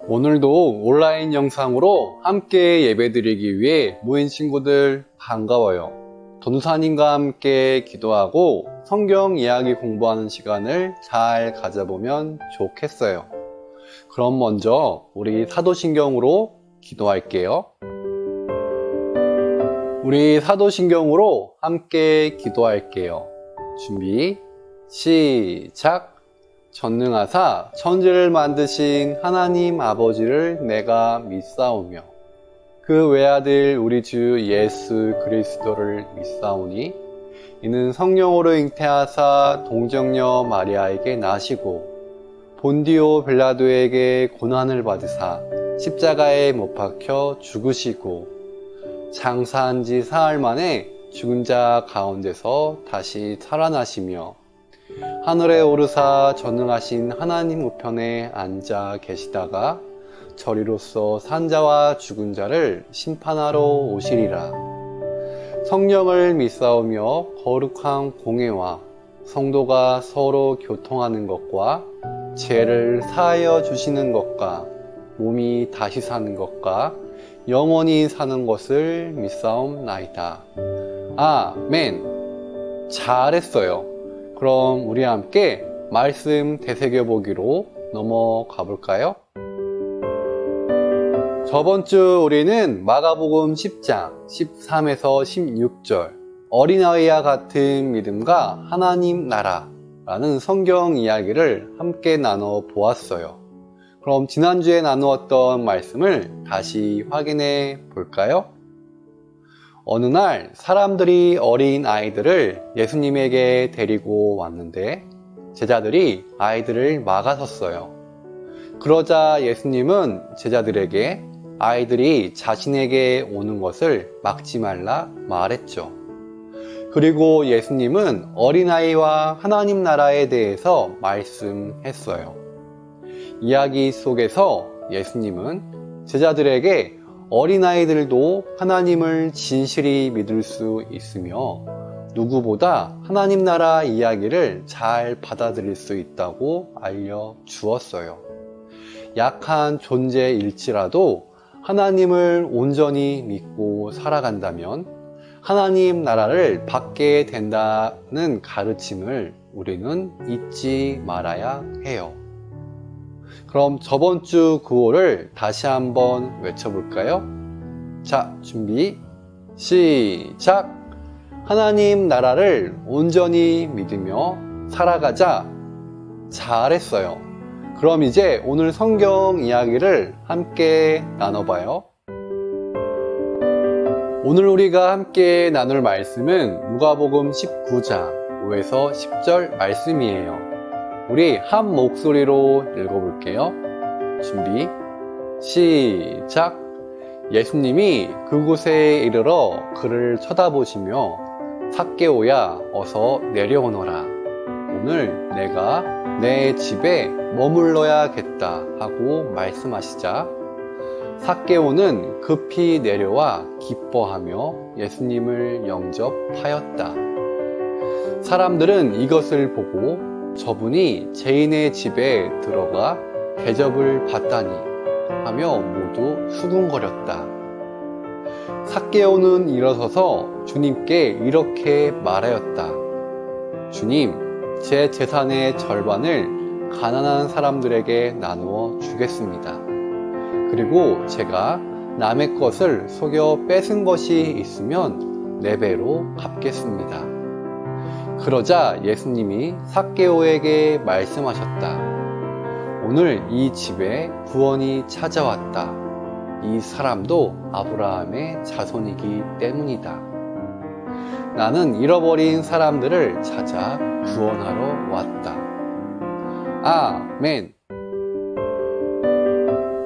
오늘도 온라인 영상으로 함께 예배드리기 위해 모인 친구들 반가워요. 전도사님과 함께 기도하고 성경 이야기 공부하는 시간을 잘 가져보면 좋겠어요. 그럼 먼저 우리 사도신경으로 기도할게요. 우리 사도신경으로 함께 기도할게요. 준비, 시작! 전능하사 천지를 만드신 하나님 아버지를 내가 믿사오며 그 외아들 우리 주 예수 그리스도를 믿사오니 이는 성령으로 잉태하사 동정녀 마리아에게 나시고 본디오 빌라도에게 고난을 받으사 십자가에 못 박혀 죽으시고 장사한 지 사흘 만에 죽은 자 가운데서 다시 살아나시며 하늘에 오르사 전능하신 하나님 우편에 앉아 계시다가 저리로서 산자와 죽은 자를 심판하러 오시리라. 성령을 믿사오며 거룩한 공회와 성도가 서로 교통하는 것과 죄를 사하여 주시는 것과 몸이 다시 사는 것과 영원히 사는 것을 믿사옵나이다. 아멘. 잘했어요. 그럼 우리 함께 말씀 되새겨보기로 넘어가 볼까요? 저번 주 우리는 마가복음 10장 13에서 16절 어린아이와 같은 믿음과 하나님 나라라는 성경 이야기를 함께 나눠 보았어요. 그럼 지난주에 나누었던 말씀을 다시 확인해 볼까요? 어느 날 사람들이 어린 아이들을 예수님에게 데리고 왔는데 제자들이 아이들을 막아섰어요. 그러자 예수님은 제자들에게 아이들이 자신에게 오는 것을 막지 말라 말했죠. 그리고 예수님은 어린아이와 하나님 나라에 대해서 말씀했어요. 이야기 속에서 예수님은 제자들에게 어린아이들도 하나님을 진실히 믿을 수 있으며 누구보다 하나님 나라 이야기를 잘 받아들일 수 있다고 알려주었어요. 약한 존재일지라도 하나님을 온전히 믿고 살아간다면 하나님 나라를 받게 된다는 가르침을 우리는 잊지 말아야 해요. 그럼 저번 주 구호를 다시 한번 외쳐볼까요? 자, 준비, 시작! 하나님 나라를 온전히 믿으며 살아가자. 잘했어요. 그럼 이제 오늘 성경 이야기를 함께 나눠봐요. 오늘 우리가 함께 나눌 말씀은 누가복음 19장 5에서 10절 말씀이에요. 우리 한 목소리로 읽어볼게요. 준비, 시작! 예수님이 그곳에 이르러 그를 쳐다보시며 삭개오야 어서 내려오너라. 오늘 내가 내 집에 머물러야겠다 하고 말씀하시자 삭개오는 급히 내려와 기뻐하며 예수님을 영접하였다. 사람들은 이것을 보고 저분이 죄인의 집에 들어가 대접을 받다니 하며 모두 수군거렸다. 삭개오는 일어서서 주님께 이렇게 말하였다. 주님, 제 재산의 절반을 가난한 사람들에게 나누어 주겠습니다. 그리고 제가 남의 것을 속여 뺏은 것이 있으면 4배로 갚겠습니다. 그러자 예수님이 삭개오에게 말씀하셨다. 오늘 이 집에 구원이 찾아왔다. 이 사람도 아브라함의 자손이기 때문이다. 나는 잃어버린 사람들을 찾아 구원하러 왔다. 아멘.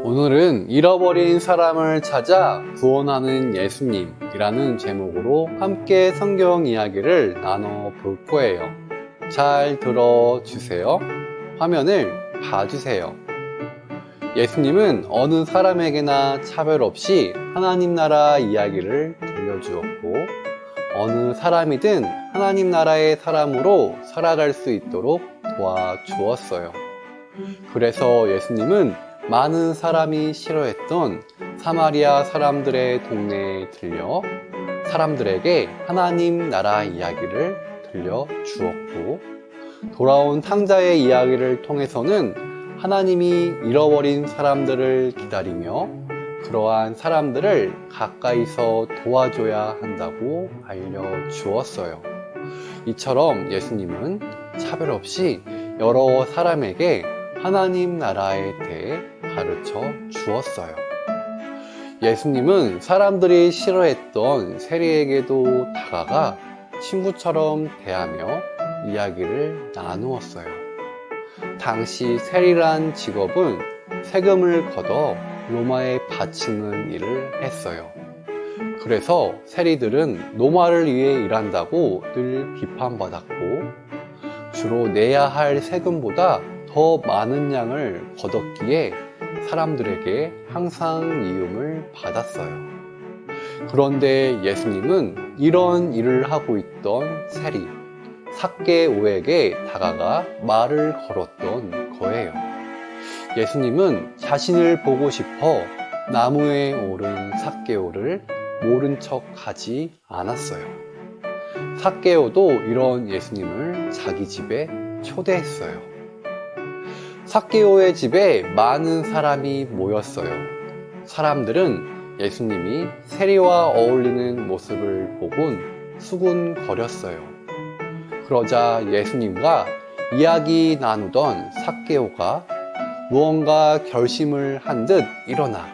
오늘은 잃어버린 사람을 찾아 구원하는 예수님이라는 제목으로 함께 성경 이야기를 나눠볼 거예요. 잘 들어주세요. 화면을 봐주세요. 예수님은 어느 사람에게나 차별 없이 하나님 나라 이야기를 들려주었고 어느 사람이든 하나님 나라의 사람으로 살아갈 수 있도록 도와주었어요. 그래서 예수님은 많은 사람이 싫어했던 사마리아 사람들의 동네에 들려 사람들에게 하나님 나라 이야기를 들려주었고, 돌아온 탕자의 이야기를 통해서는 하나님이 잃어버린 사람들을 기다리며 그러한 사람들을 가까이서 도와줘야 한다고 알려주었어요. 이처럼 예수님은 차별 없이 여러 사람에게 하나님 나라에 대해 가르쳐 주었어요. 예수님은 사람들이 싫어했던 세리에게도 다가가 친구처럼 대하며 이야기를 나누었어요. 당시 세리란 직업은 세금을 걷어 로마에 바치는 일을 했어요. 그래서 세리들은 노마를 위해 일한다고 늘 비판받았고, 주로 내야 할 세금보다 더 많은 양을 거뒀기에 사람들에게 항상 미움을 받았어요. 그런데 예수님은 이런 일을 하고 있던 세리 삭개오에게 다가가 말을 걸었던 거예요. 예수님은 자신을 보고 싶어 나무에 오른 삭개오를 모른 척 하지 않았어요. 삭개오도 이런 예수님을 자기 집에 초대했어요. 삭개오의 집에 많은 사람이 모였어요. 사람들은 예수님이 세리와 어울리는 모습을 보곤 수군거렸어요. 그러자 예수님과 이야기 나누던 삭개오가 무언가 결심을 한 듯 일어나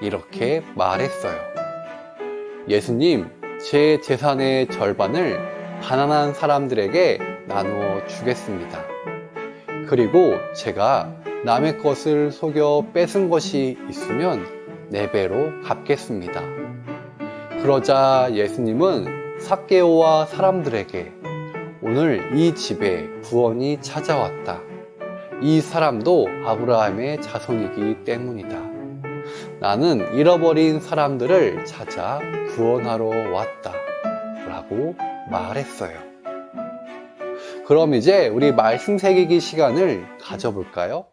이렇게 말했어요. 예수님, 제 재산의 절반을 가난한 사람들에게 나누어 주겠습니다. 그리고 제가 남의 것을 속여 뺏은 것이 있으면 4배로 갚겠습니다. 그러자 예수님은 삭개오와 사람들에게 오늘 이 집에 구원이 찾아왔다. 이 사람도 아브라함의 자손이기 때문이다. 나는 잃어버린 사람들을 찾아 구원하러 왔다. 라고 말했어요. 그럼 이제 우리 말씀 새기기 시간을 가져볼까요?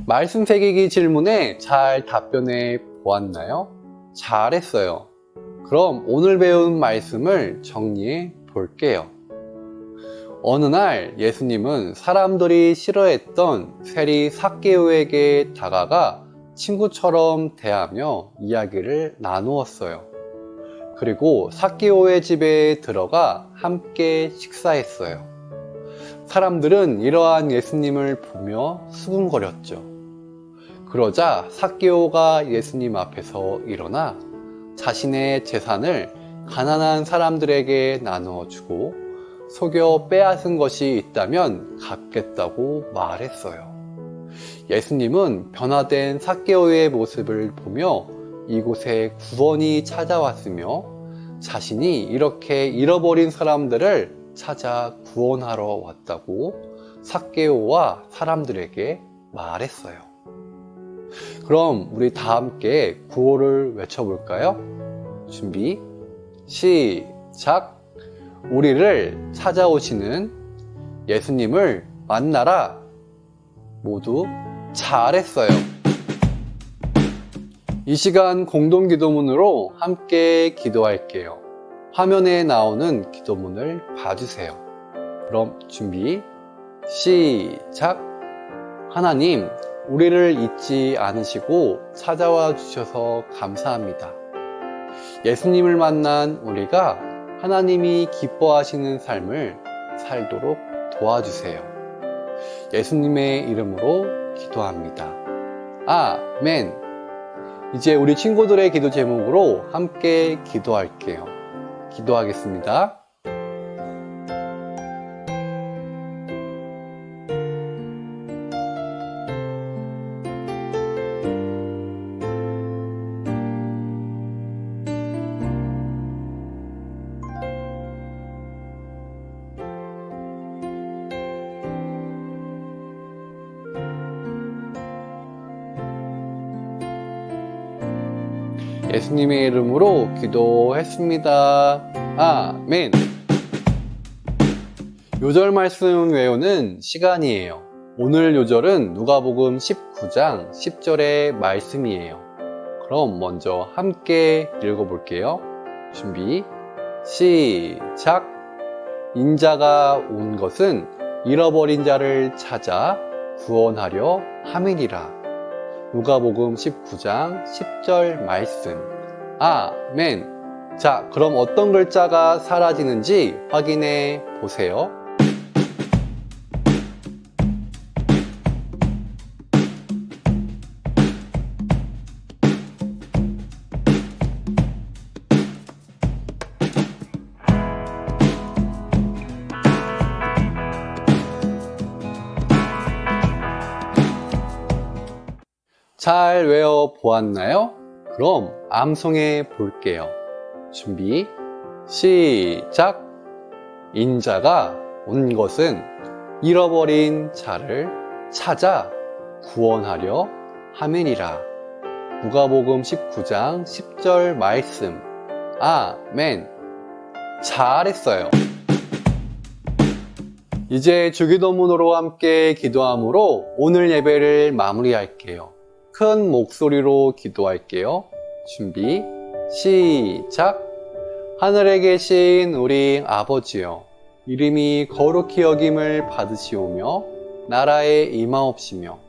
말씀 새기기 질문에 잘 답변해 보았나요? 잘했어요. 그럼 오늘 배운 말씀을 정리해 볼게요. 어느 날 예수님은 사람들이 싫어했던 세리 삭개오에게 다가가 친구처럼 대하며 이야기를 나누었어요. 그리고 삭개오의 집에 들어가 함께 식사했어요. 사람들은 이러한 예수님을 보며 수군거렸죠. 그러자 삭개오가 예수님 앞에서 일어나 자신의 재산을 가난한 사람들에게 나누어 주고 속여 빼앗은 것이 있다면 갚겠다고 말했어요. 예수님은 변화된 삭개오의 모습을 보며 이곳에 구원이 찾아왔으며 자신이 이렇게 잃어버린 사람들을 찾아 구원하러 왔다고 삭개오와 사람들에게 말했어요. 그럼 우리 다 함께 구호를 외쳐볼까요? 준비, 시작! 우리를 찾아오시는 예수님을 만나라. 모두 잘했어요. 이 시간 공동기도문으로 함께 기도할게요. 화면에 나오는 기도문을 봐주세요. 그럼 준비, 시작! 하나님, 우리를 잊지 않으시고 찾아와 주셔서 감사합니다. 예수님을 만난 우리가 하나님이 기뻐하시는 삶을 살도록 도와주세요. 예수님의 이름으로 기도합니다. 아멘. 이제 우리 친구들의 기도 제목으로 함께 기도할게요. 기도하겠습니다. 예수님의 이름으로 기도했습니다. 아멘. 요절 말씀 외우는 시간이에요. 오늘 요절은 누가복음 19장 10절의 말씀이에요. 그럼 먼저 함께 읽어볼게요. 준비, 시작! 인자가 온 것은 잃어버린 자를 찾아 구원하려 함이니라. 누가복음 19장 10절 말씀. 아멘. 자, 그럼 어떤 글자가 사라지는지 확인해 보세요. 잘 외워 보았나요? 그럼 암송해 볼게요. 준비, 시작! 인자가 온 것은 잃어버린 자를 찾아 구원하려 함이니라. 누가복음 19장 10절 말씀. 아멘. 잘했어요. 이제 주기도문으로 함께 기도함으로 오늘 예배를 마무리할게요. 큰 목소리로 기도할게요. 준비, 시작! 하늘에 계신 우리 아버지여, 이름이 거룩히 여김을 받으시오며 나라에 임하옵시며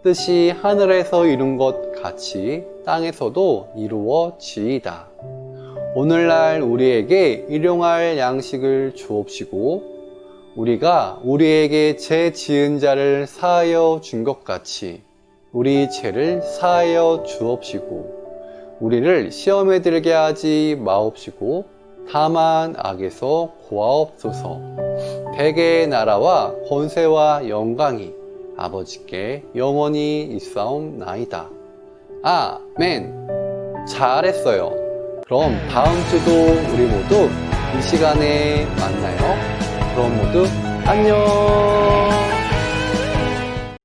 뜻이 하늘에서 이룬 것 같이 땅에서도 이루어지이다. 오늘날 우리에게 일용할 양식을 주옵시고 우리가 우리에게 죄 지은 자를 사하여 준 것 같이 우리 죄를 사하여 주옵시고 우리를 시험에 들게 하지 마옵시고 다만 악에서 구하옵소서. 대개의 나라와 권세와 영광이 아버지께 영원히 있사옵나이다. 아멘. 잘했어요. 그럼 다음 주도 우리 모두 이 시간에 만나요. 그럼 모두 안녕.